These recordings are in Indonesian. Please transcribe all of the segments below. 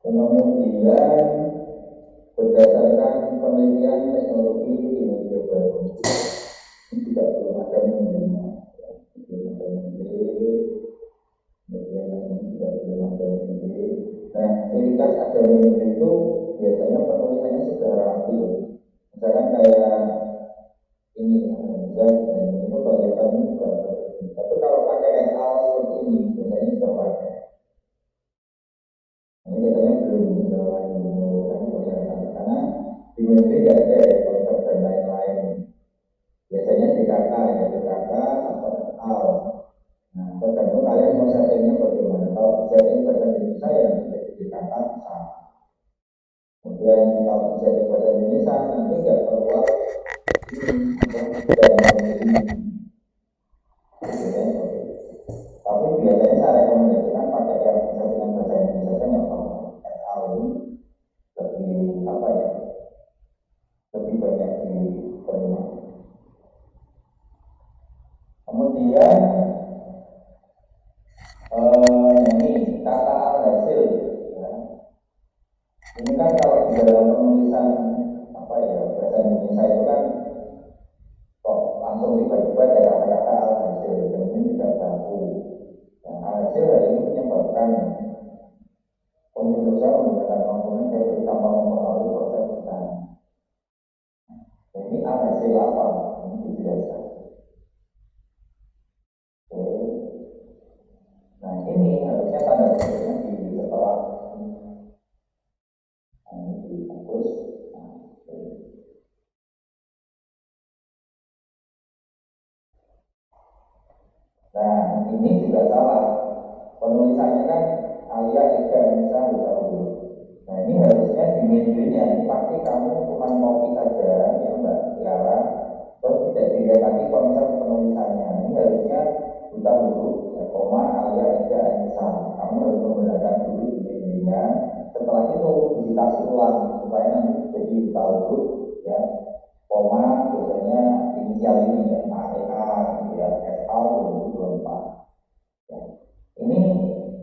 Kemudian berdasarkan penelitian teknologi di media baru ini juga belum ada media, kemudian ini juga belum ada media. Nah, ciri khas ada media itu biasanya penulisannya sudah rapi. Misalkan kayak ini, dan ini kelihatannya bukan seperti ini. Tapi kalau pakai al seperti ini, biasanya sudah pakai. Ini katanya belum jalan dulu karena di media tidak ada ya konsep dan lain-lain. Biasanya DKK ya DKK atau al. Nah, tergantung kalian mau settingnya bagaimana. Kalau setting bahasa Indonesia ya jadi DKK sama. Kemudian kalau setting bahasa Indonesia nanti nggak keluar ini. Tapi biasanya saya rekomendasikan pakai yang settingan bahasa Indonesia yang al ini lebih apa ya? Lebih banyak diterima. Kemudian ini kata alhasil ya. Ini kan kalau di dalam penulisan apa ya bahasa Indonesia itu kan kok langsung tiba-tiba ada kata-kata alhasil dan ini tidak baku. Nah, alhasil hari ini menyebabkan penulisan menggunakan komponen saya tambah mempengaruhi proses tulisan. Nah, ini alhasil apa? Ini dijelaskan. Nah, ini harusnya tanda petiknya di setelah ini dibungkus. Nah, ini juga salah. Penulisannya kan Alia Ega Nisa Hutaulu. Nah, ini harusnya di menunya ini pasti kamu cuma copy saja ya Mbak Tiara. Terus tidak dilihat lagi konsep penulisannya. Ini harusnya Hutaulu, ya, koma Alia Ega Nisa. Kamu harus menggunakan dulu di menunya. Setelah itu digitasi ulang supaya nanti jadi Hutaulu ya. Koma biasanya inisial ini ya AEA gitu ya FA 2024 ya. Ini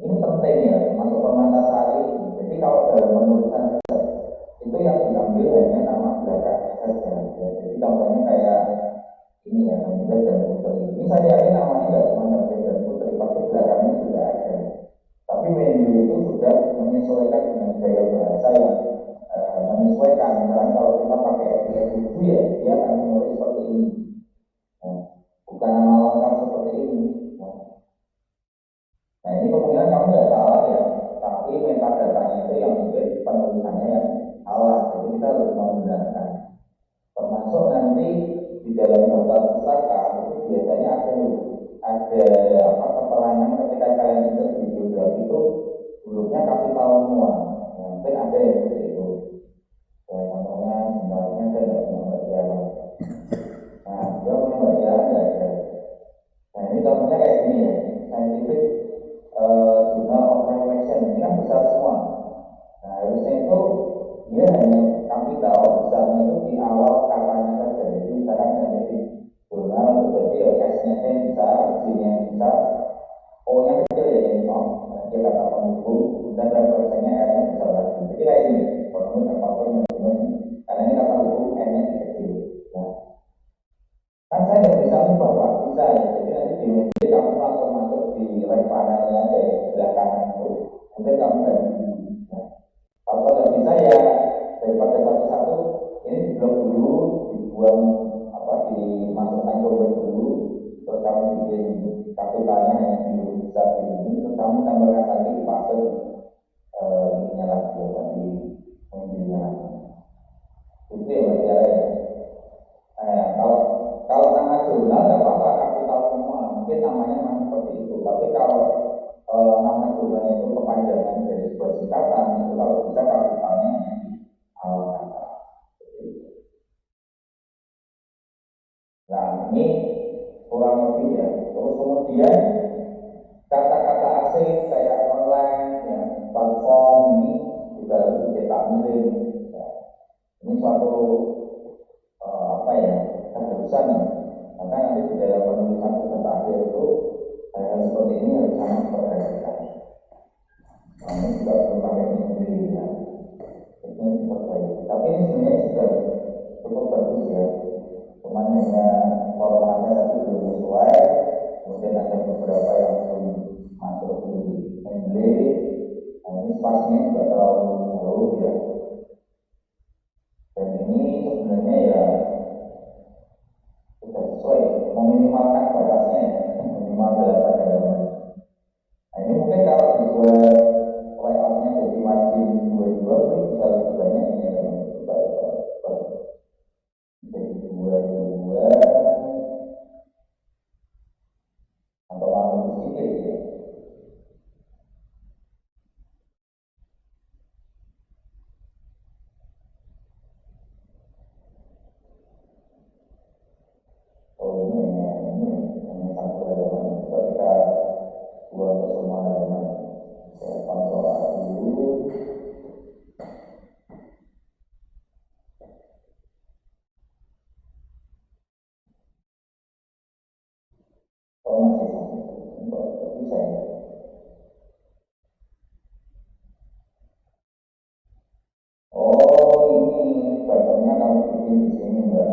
penting ya masuk permatasari. Jadi kalau dalam penulisan itu yang diambil hanya nama belakangnya saja ya. Jadi contohnya kayak ini ya Hamzah dan Putri. Ini saya yakin namanya nggak cuma Hamzah dan Putri, pasti belakangnya sudah ada. Tapi menu itu sudah menyesuaikan dengan gaya bahasa yang menyesuaikan. Misalnya kalau kita pakai buku ya, dia akan menulis seperti ini. Nah, bukan nama lengkap seperti ini. Nah, ini kemungkinan kamu nggak salah ya, tapi metadatanya itu yang mungkin penulisannya yang salah. Jadi kita harus membenarkan. Termasuk nanti di dalam daftar pusaka itu biasanya ada apa keterangan ketika kalian insert di biografi itu hurufnya kapital semua. Ya, mungkin ada yang seperti itu. Ya, contohnya sebenarnya saya tidak punya berjalan. Nah, dia punya berjalan nggak ada. Nah, ini contohnya kayak gini ya, scientific journal of reflection ini kan besar semua. Nah, harusnya itu dia hanya kapital besarnya itu di awal katanya saja. Jadi misalkan scientific journal itu berarti ya S-nya yang besar, G-nya yang besar, O-nya kecil ya jadi O. Nah, dia kata penghubung dan referensinya R-nya besar lagi. Jadi kayak ini, ekonomi apapun karena ini kata hukum N-nya kecil. Ya. Kan saya nggak bisa ubah Pak, bisa ya. Jadi nanti di media kamu langsung masuk di right panelnya dari sebelah kanan itu. Kemudian kamu ganti. Nah, kalau nggak bisa ya daripada satu-satu ini diblok dulu, dibuang apa dimasukkan ke dulu, terus kamu bikin kapitalnya hanya di bisa ini, terus kamu tambahkan lagi di fase ininya lagi ya, di menjualnya lagi. Itu ya Mbak Tiara ya. Nah, kalau nama jurnal nggak apa-apa kapital semua, mungkin namanya memang seperti itu. Tapi kalau nama jurnalnya itu kepanjangan dari sebuah singkatan, itu kalau bisa kapitalnya awal kata. Nah, ini kurang lebih ya. Terus kemudian kata-kata asing kayak online, ya, platform ini juga harus dicetak miring. Ya. Ini suatu apa ya, keharusan ya. Maka nanti di dalam penulisan tugas akhir itu hal-hal seperti ini harus sangat diperhatikan. Nah, ini juga belum pakai sendiri ya. Ini diperbaiki. Tapi ini sebenarnya sudah cukup bagus ya. Cuman hanya formatnya tadi belum sesuai. Kemudian ada beberapa yang belum masuk di handle. Nah, ini spasinya juga terlalu jauh ya. Dan ini sebenarnya ya sudah sesuai, meminimalkan batasnya ya, minimal 8 halaman. Nah, ini mungkin kalau dibuat layoutnya jadi margin 22 mungkin bisa lebih banyak ini ya, jadi 22 atau malah lebih sedikit ya. Oh ini satu halaman. Coba kita buang ke semua halaman. Saya kontrol dulu. Oh masih satu. Bisa ya. Oh ini buttonnya kamu bikin di sini mbak.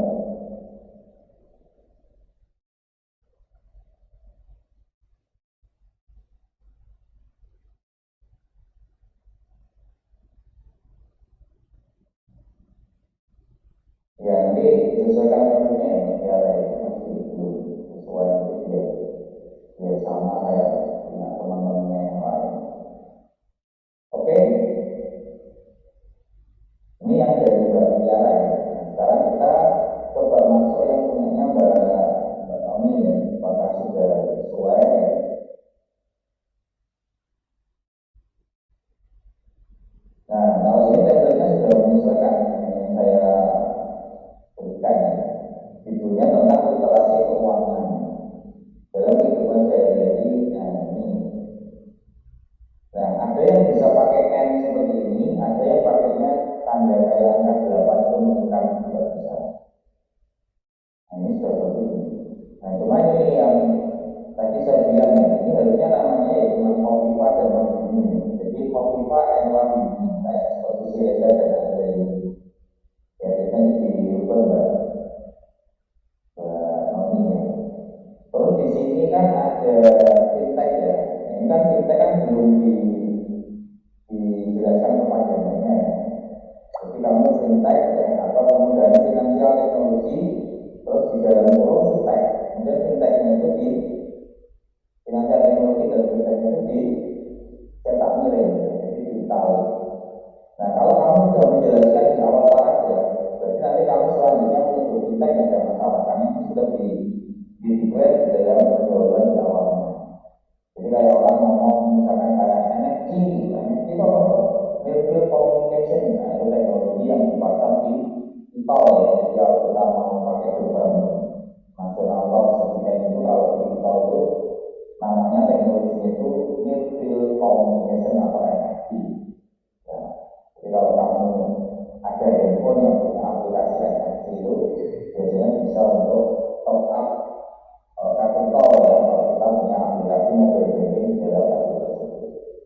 Ya nanti sesuaikan metodenya ya biar itu masih belum sesuai itu biar sama kayak punya teman-temannya yang lain. Oke, ini yang dari Mbak Tiara ya. Nah, sekarang kita coba masuk yang punyanya Mbak Tommy ya. Apakah sudah sesuai? Nah, kalau ini template-nya sudah menyesuaikan dengan yang saya berikan ya. Judulnya tentang literasi keuangan dalam kehidupan sehari-hari. Nah, ini. Nah, ada yang bisa pakai N seperti ini, ada yang pakainya tanda kayak angka 8 itu mengikat juga bisa. Nah, ini sudah bagus nih. Nah, cuma ini yang tadi saya bilang ya, ini harusnya namanya ya cuma Kofifa dan Wahyuni. Jadi Kofifa dan Wahyuni, kayak seperti si Reza dan ada ini. Ya, biasanya dirubah Mbak Noni ya. Terus di sini kan ada fintech ya. Ini kan fintech kan belum dijelaskan kepanjangannya ya. Jadi kamu fintech ya, atau kemudahan finansial teknologi, terus di dalam kurung fintech. Kemudian fintechnya itu di finansial teknologi dan fintech itu di cetak miring, jadi digital. Nah kalau kamu sudah menjelaskan di awal paragraf, berarti nanti kamu selanjutnya menyebut fintech yang ada masalah, karena itu sudah di-declare di dalam pergaulan di awalnya. Jadi kayak orang ngomong misalkan kayak NFT, NFT itu apa? Virtual Communication, nah itu teknologi yang dipasang di tol ya. Jadi kalau kita mau pakai gerbang nasional tol seperti itu, kalau di tol itu namanya teknologinya itu Virtual Communication atau NFT. Ya. Jadi kalau kamu ada handphone yang punya aplikasi NFT itu, biasanya bisa untuk top up kartu tol ya, kalau kita punya aplikasi mobile banking di dalam kartu tersebut.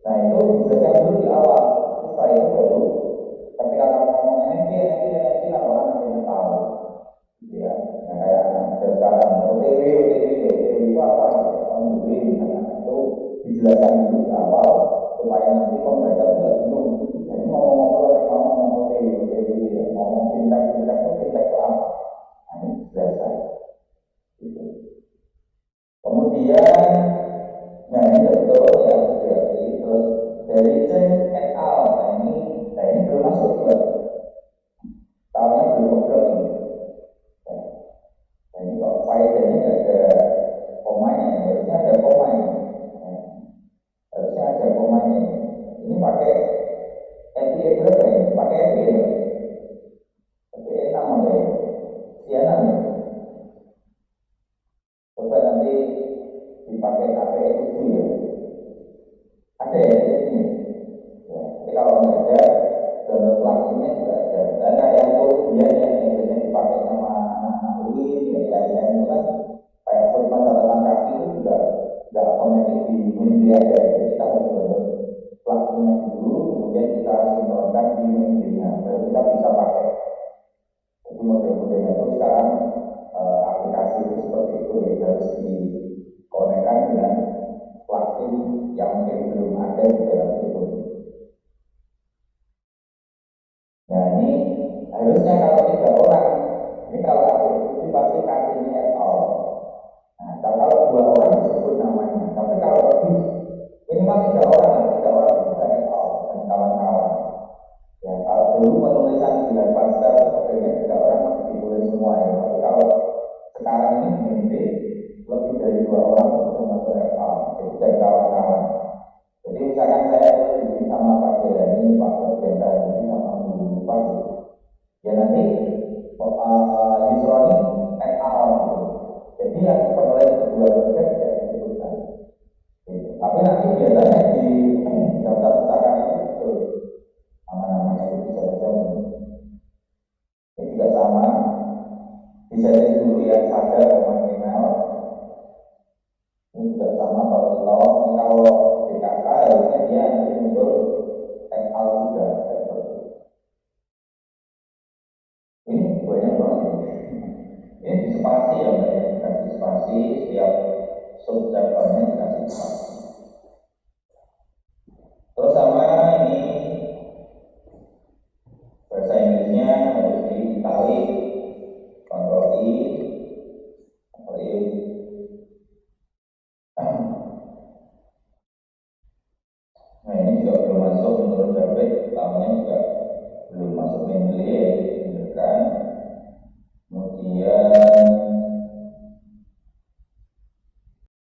Nah itu dijelaskan dulu di awal. Setelah itu baru ketika kamu ngomong NFT kan orang nanti tahu, gitu ya. Nah kayak ada sekarang OTW itu apa? On-the-way misalnya itu dijelaskan dulu di awal supaya nanti pembaca tidak bingung. Jadi ngomong OTW ya, ngomong fintech itu fintech itu apa? Nah ini dijelaskan. Gitu. Kemudian, nah ini betul ya, berarti terus dari Chen et al. Nah ini belum masuk juga, tahunnya belum obrol ini. Nah ini kok faedahnya nggak ada komanya, harusnya ada koma ini. Nah, harusnya ada komanya ini. Ini pakai FPA berapa ya? Pakai FPA ya? FPA 6 atau di dalam itu. Nah ini harusnya kalau 3 orang, ini kalau ada itu pasti kakinya et al. Nah kalau 2 orang disebut namanya, tapi kalau lebih minimal 3 orang, 3 orang itu sudah et al dan kawan-kawan. Ya kalau dulu penulisan di Pascal sebenarnya 3 orang masih ditulis semua ya, tapi kalau sekarang ini nanti lebih dari 2 orang sudah masuk et al, jadi dari kawan-kawan. Jadi misalkan saya di sama Pak Jelani, Pak Jenderal, jadi sama Bu Pak, ya nanti Yusroni et al. Gitu. Jadi yang penulis kedua juga tidak disebutkan. Gitu. Tapi nanti biasanya di daftar pustaka itu nama-namanya itu bisa saja. Ini juga sama. Bisa jadi dulu ya saja nominal. Ini juga sama kalau ini kalau DKK harusnya dia nanti muncul et al juga. Ini banyak banget. Ini di spasi ya, dikasih spasi setiap subchapternya dikasih spasi. Terus sama ini bahasa Inggrisnya harus ditalik, kontrol I, kontrol I. Nah ini juga belum masuk menurut David, utamanya juga belum masuk mainly ya, ditunjukkan.